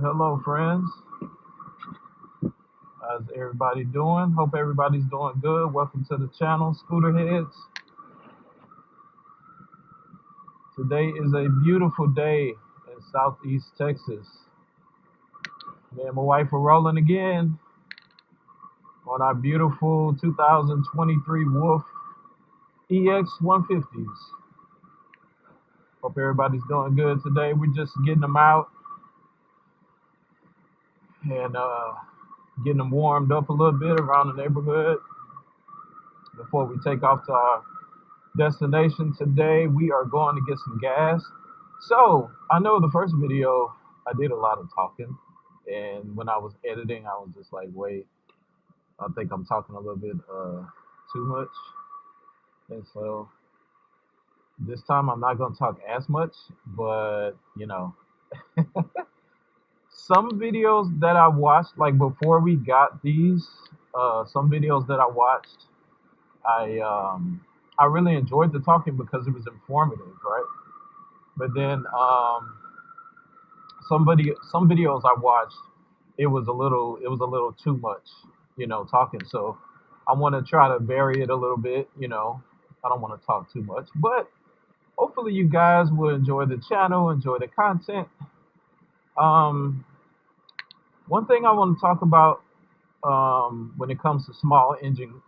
Hello, friends. How's everybody doing? Hope everybody's doing good. Welcome to the channel, Scooter Heads. Today is a beautiful day in Southeast Texas. Me and my wife are rolling again on our beautiful 2023 Wolf EX150s. Hope everybody's doing good today. We're just getting them out and getting them warmed up a little bit around the neighborhood before we take off to our destination. Today we are going to get some gas. So I know the first video I did a lot of talking, and when I was editing I was just like, wait, I think I'm talking a little bit too much. And so this time I'm not going to talk as much, but some videos that I watched, like before we got these, some videos that I watched, I really enjoyed the talking because it was informative, right? But then some videos I watched, it was a little too much, talking. So I want to try to vary it a little bit. I don't want to talk too much, but hopefully you guys will enjoy the channel, enjoy the content. Um, One thing I want to talk about when it comes to small engine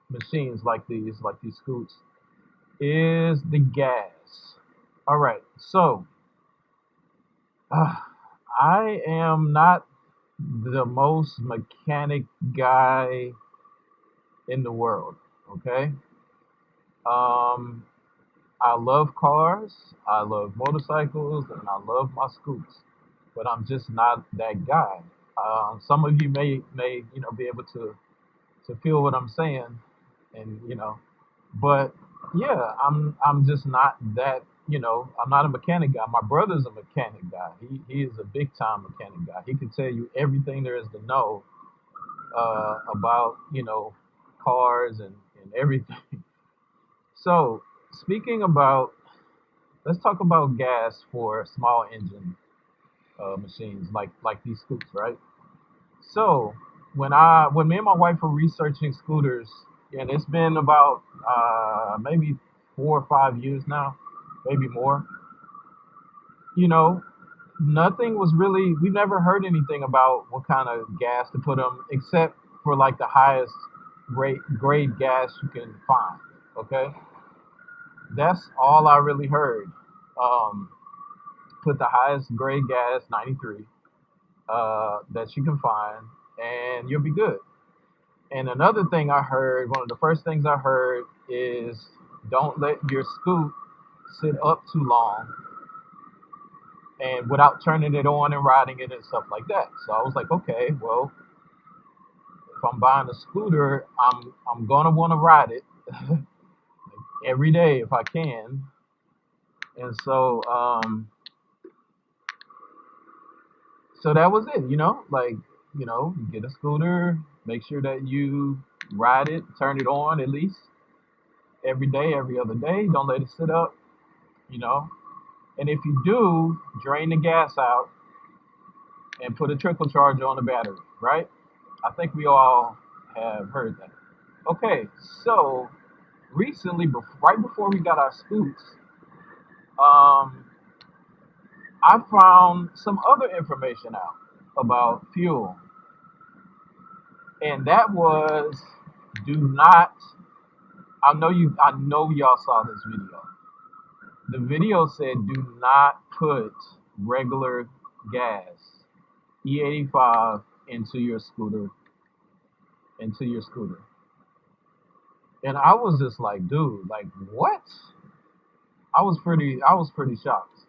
machines like these scoots, is the gas. All right, so uh, I am not the most mechanic guy in the world. Okay, um, I love cars, I love motorcycles, and I love my scoots, but I'm just not that guy. Some of you may be able to feel what I'm saying, and but yeah, I'm just not that. I'm not a mechanic guy. My brother's a mechanic guy. He is a big time mechanic guy. He can tell you everything there is to know about cars and everything. So speaking about, let's talk about gas for small engine machines like these scoots, right? So when me and my wife were researching scooters, and it's been about maybe 4 or 5 years now, maybe more. You know, Nothing was really. We never heard anything about what kind of gas to put them, except for like the highest grade gas you can find. Okay, that's all I really heard. Um, Put the highest grade gas, 93, that you can find, and you'll be good. And another thing I heard, one of the first things I heard is don't let your scoot sit up too long and without turning it on and riding it and stuff like that. So I was like, okay, well, if I'm buying a scooter, I'm gonna want to ride it every day if I can. And so that was it, you get a scooter, make sure that you ride it, turn it on at least every day, every other day. Don't let it sit up, you know. And if you do, drain the gas out and put a trickle charger on the battery, right? I think we all have heard that. Okay, so recently, right before we got our scoots, um, I found some other information out about fuel, and that was, do not. I know y'all saw this video. The video said do not put regular gas, E85, into your scooter, into your scooter. And I was just like, dude, like what? I was pretty shocked.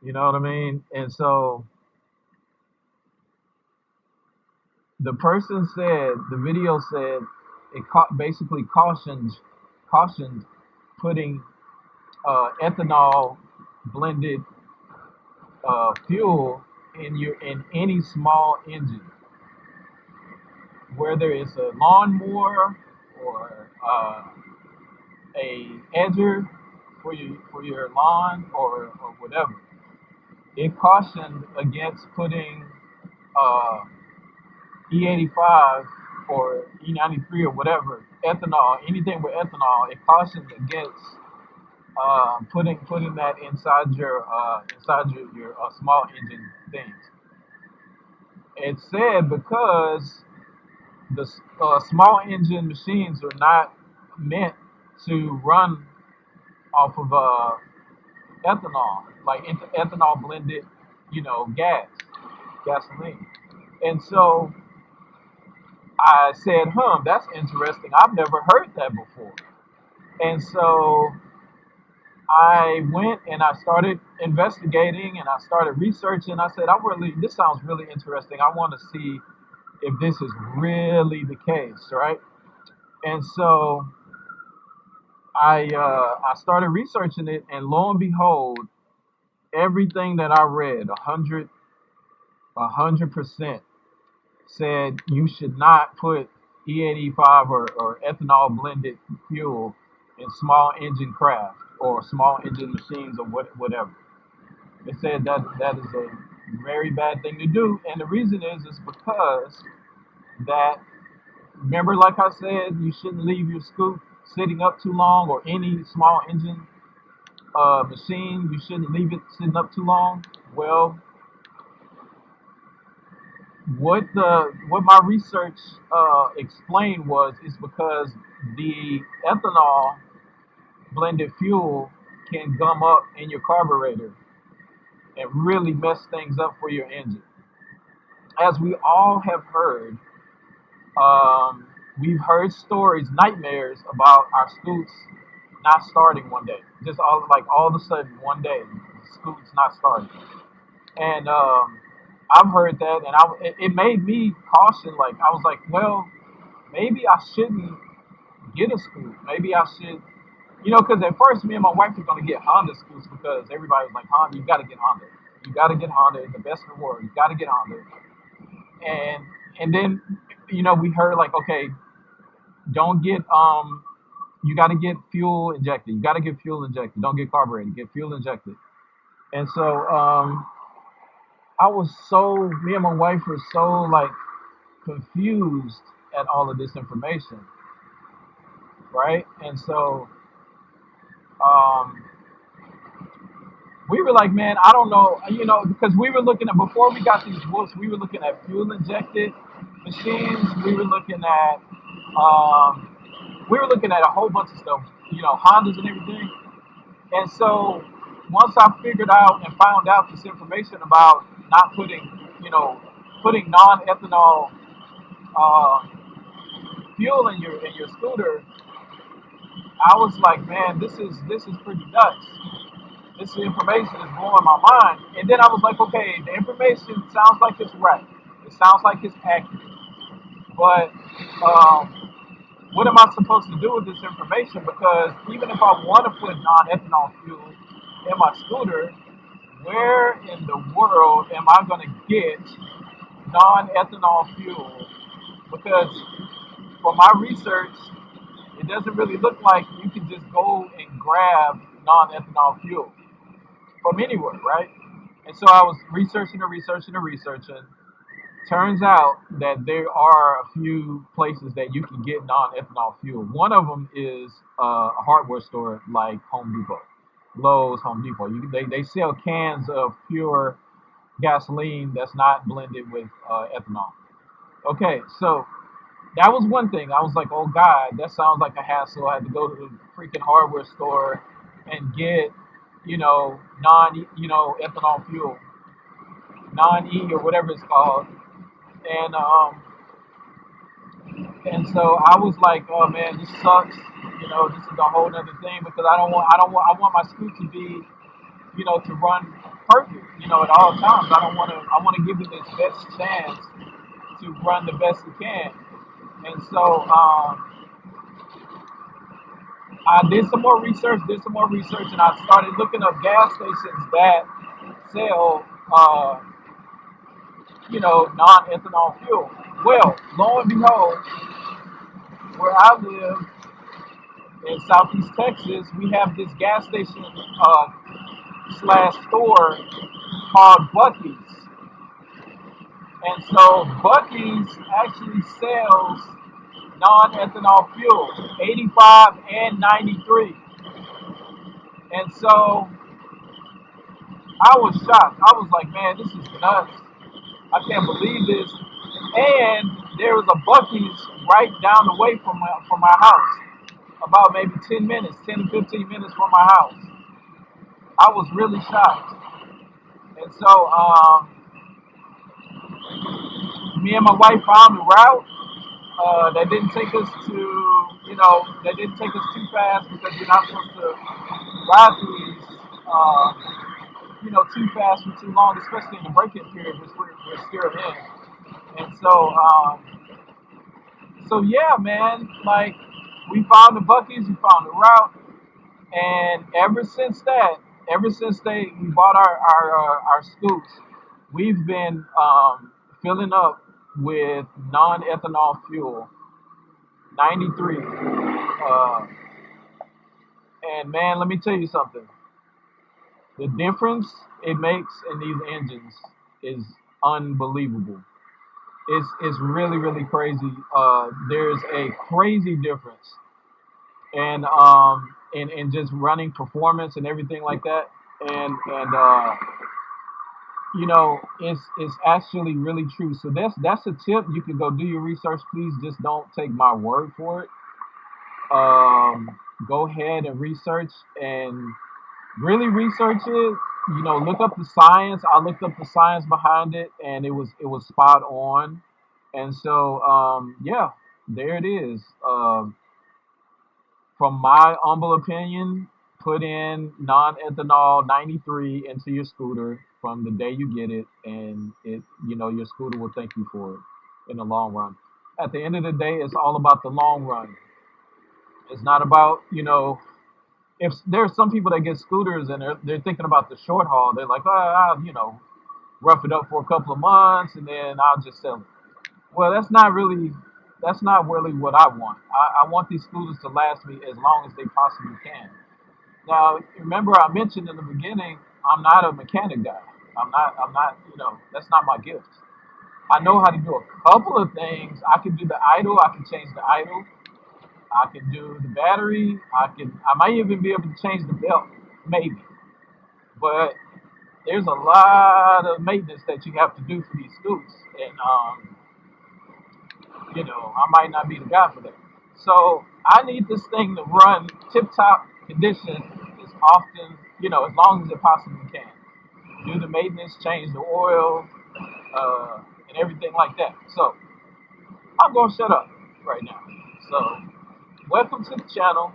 You know what I mean? And so the video said it basically cautioned putting ethanol blended fuel in any small engine, whether it's a lawnmower or a edger for your lawn or whatever. it cautioned against putting uh, E85 or E93 or whatever, ethanol, anything with ethanol. It cautions against putting that inside your small engine things. It said because the small engine machines are not meant to run off of ethanol, like ethanol blended, gasoline. And so I said, that's interesting. I've never heard that before. And so I went and I started investigating and I started researching. I said, this sounds really interesting. I want to see if this is really the case, right? And so I started researching it, and lo and behold, everything that I read, 100% said you should not put E85 or ethanol blended fuel in small engine craft or small engine machines or whatever. They said that is a very bad thing to do, and the reason is because that, remember, like I said, you shouldn't leave your scoop sitting up too long, or any small engine machine, you shouldn't leave it sitting up too long. Well, what my research explained was is because the ethanol blended fuel can gum up in your carburetor and really mess things up for your engine. As we all have heard, we've heard stories, nightmares about our scoots not starting one day. Just all of a sudden one day, the scoot's not starting. And I've heard that, and it made me caution. Like I was like, well, maybe I shouldn't get a scoot. Maybe I should, because at first me and my wife were gonna get Honda scoots because everybody was like, Honda, you gotta get Honda. You gotta get Honda. It's the best in the world. You gotta get Honda. And then we heard like, okay, don't get you got to get fuel injected. You got to get fuel injected. Don't get carbureted. Get fuel injected. And so me and my wife were so like confused at all of this information, right? And so um, we were like, man, I don't know, because we were looking at, before we got these books, we were looking at fuel injected machines. Um, we were looking at a whole bunch of stuff, Hondas and everything. And so once I figured out and found out this information about not putting non-ethanol uh, fuel in your scooter, I was like, man, this is pretty nuts. This information is blowing my mind. And then I was like, okay, the information sounds like it's right. It sounds like it's accurate. But what am I supposed to do with this information? Because even if I want to put non-ethanol fuel in my scooter, where in the world am I going to get non-ethanol fuel? Because for my research, it doesn't really look like you can just go and grab non-ethanol fuel from anywhere, right? And so I was researching. Turns out that there are a few places that you can get non-ethanol fuel. One of them is a hardware store like Home Depot, Lowe's, Home Depot. They sell cans of pure gasoline that's not blended with ethanol. Okay, so that was one thing. I was like, oh God, that sounds like a hassle. I had to go to the freaking hardware store and get, ethanol fuel, non-E or whatever it's called. And so I was like, oh man, this sucks. This is a whole other thing because I want my scoot to be, to run perfect, at all times. I want to give it its best chance to run the best it can. And so I did some more research, and I started looking up gas stations that sell, non-ethanol fuel. Well, lo and behold, where I live in Southeast Texas, we have this gas station slash store called Bucky's. And so Bucky's actually sells non-ethanol fuel, 85 and 93. And so I was shocked. I was like, man, this is nuts. I can't believe this. And there was a Bucky's right down the way from my house, about maybe 10 minutes, 10 to 15 minutes from my house. I was really shocked. And so me and my wife found a route that didn't take us to, that didn't take us too fast because you're not supposed to ride through these, too fast for too long, especially in the break-in period, which we're still in. And so yeah, man, like we found the Bucky's, we found the route, and ever since we bought our scoops, we've been filling up with non-ethanol fuel, 93. Uh, and man, let me tell you something. The difference it makes in these engines is unbelievable. It's really really crazy. There's a crazy difference, and just running performance and everything like that. And it's actually really true. So that's a tip. You can go do your research. Please just don't take my word for it. Go ahead and research and really research it. Look up the science. I looked up the science behind it, and it was spot on. And so yeah, there it is. From my humble opinion, put in non-ethanol 93 into your scooter from the day you get it, and your scooter will thank you for it in the long run. At the end of the day, it's all about the long run. It's not about, if there's some people that get scooters and they're thinking about the short haul. They're like, oh, rough it up for a couple of months and then I'll just sell it. Well, that's not really what I want. I want these scooters to last me as long as they possibly can. Now, remember I mentioned in the beginning, I'm not a mechanic guy. I'm not, that's not my gift. I know how to do a couple of things. I can do the idle. I can change the idle. I can do the battery. I might even be able to change the belt, maybe. But there's a lot of maintenance that you have to do for these scoots, and I might not be the guy for that. So I need this thing to run tip-top condition as often, as long as it possibly can. Do the maintenance, change the oil, and everything like that. So I'm gonna shut up right now. So welcome to the channel.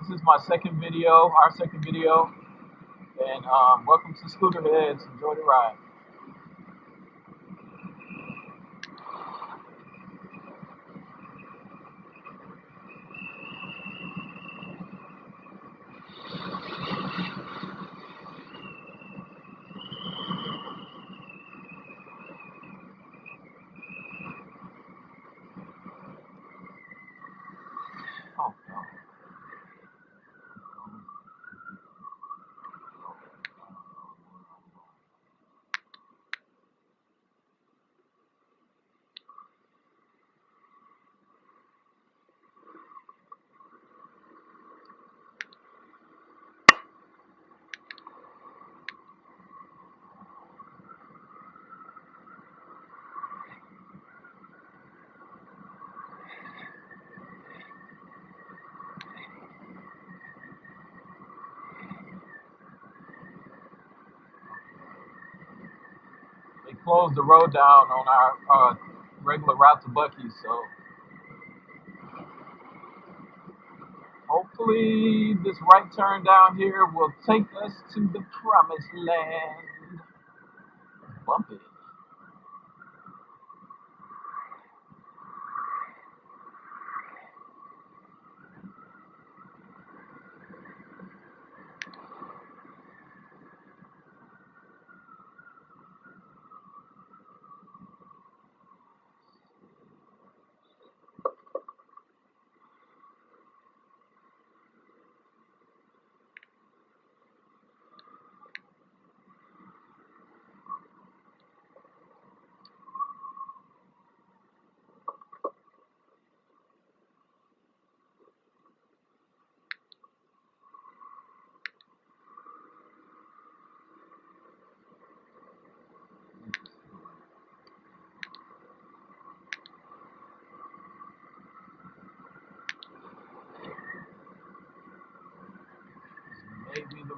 This is my second video, our second video, and welcome to Scooter Heads. Enjoy the ride. Oh no. They closed the road down on our regular route to Bucky's, so hopefully this right turn down here will take us to the promised land. Bumpy.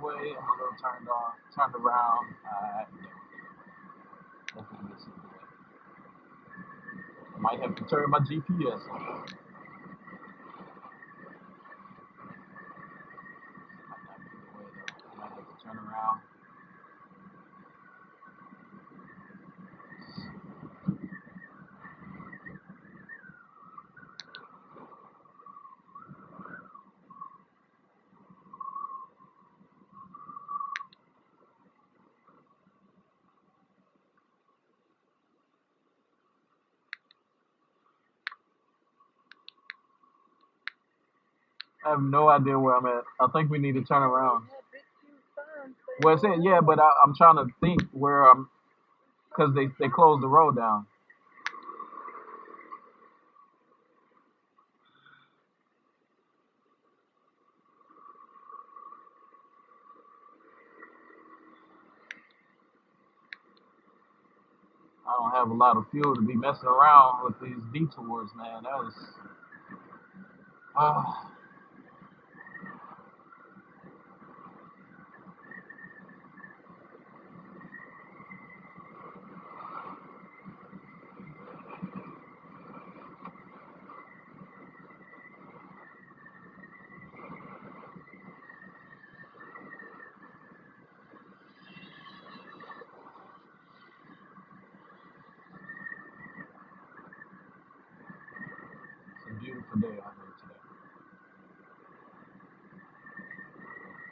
driveway. I'm a little turned around. Hopefully this is the way. I might have to turn my GPS on. Might not be the way though. I might have to turn around. I have no idea where I'm at. I think we need to turn around. Well, it's saying yeah, but I'm trying to think where I'm because they closed the road down. I don't have a lot of fuel to be messing around with these detours, man. That was uh, it's a beautiful day out here today.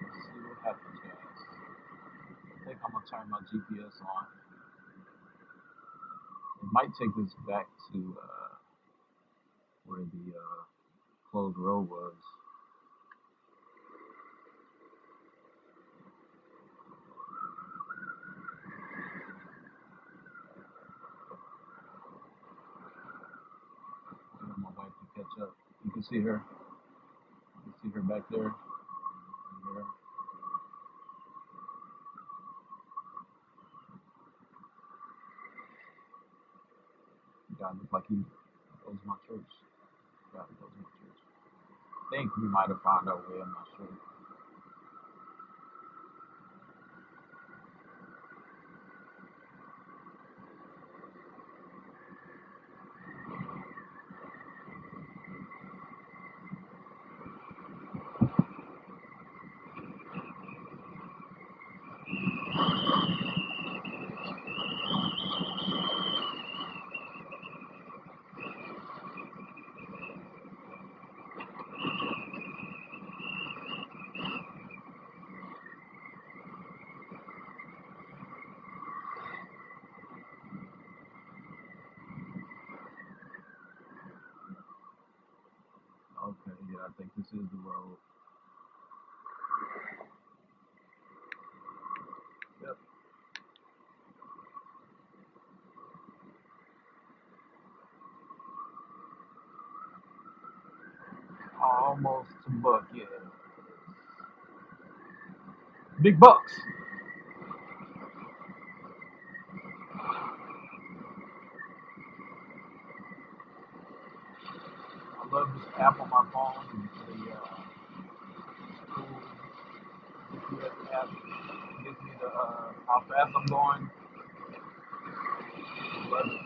Let's see what happens, guys. I think I'm gonna turn my GPS on. It might take us back to where the closed road was. Waiting on my wife to catch up. You can see her. You can see her back there. There. God looks like he goes to my church. God goes to my church. I think we might have found our way. I'm not sure. Okay, yeah, I think this is the road. Yep. Almost to Buck, yeah. Big bucks. I love this app on my phone. The cool GPS app gives me the how fast I'm going. Love it.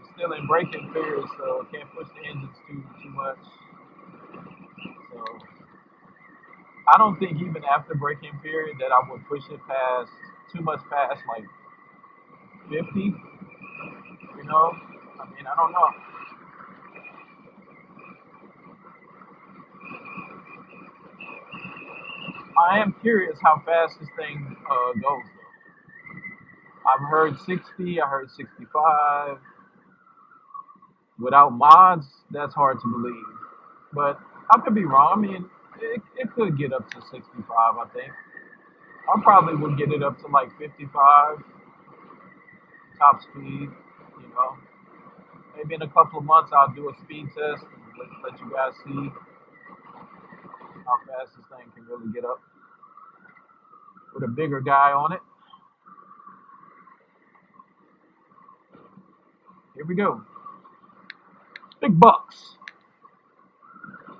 It's still in braking period, so can't push the engines too much. So I don't think even after braking period that I would push it past too much past like 50. You know, I mean I don't know. I am curious how fast this thing goes though. I've heard 60. I heard 65. Without mods, that's hard to believe. But I could be wrong. I mean, it could get up to 65, I think. I probably would get it up to like 55 top speed, you know. Maybe in a couple of months I'll do a speed test and let you guys see how fast this thing can really get up with a bigger guy on it. Here we go. Big bucks.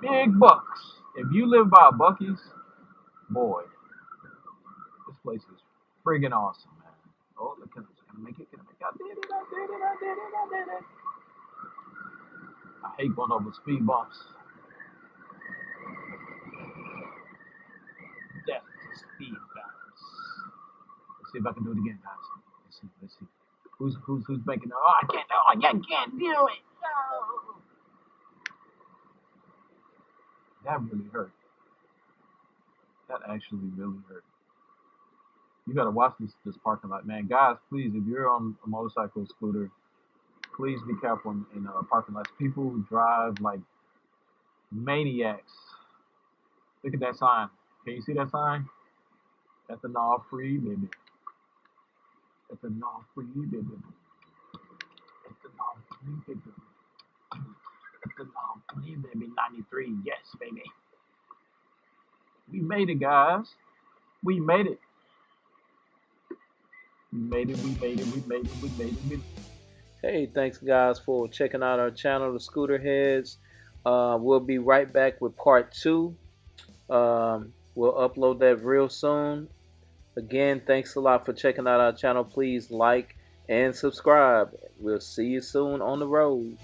Big bucks. If you live by Bucky's, boy, this place is friggin' awesome, man. Oh, look, can I make it? Can I make it? I did it, I did it, I did it, I did it. I hate going over speed bumps. Death to speed bumps. Let's see if I can do it again, guys. Let's see. Who's making it? Oh, I can't do it. I can't do it. No. That really hurt. That actually really hurt. You gotta watch this parking lot, man. Guys, please, if you're on a motorcycle or scooter, please be careful in parking lots. People who drive like maniacs. Look at that sign. Can you see that sign? Ethanol free, baby. Ethanol free, baby. Ethanol free, baby. Ethanol free, baby. 93. Yes, baby. We made it, guys. We made it. We made it. We made it. We made it. We made it. We made it. Hey, thanks, guys, for checking out our channel, The Scooter Heads. We'll be right back with part 2. We'll upload that real soon. Again, thanks a lot for checking out our channel. Please like and subscribe. We'll see you soon on the road.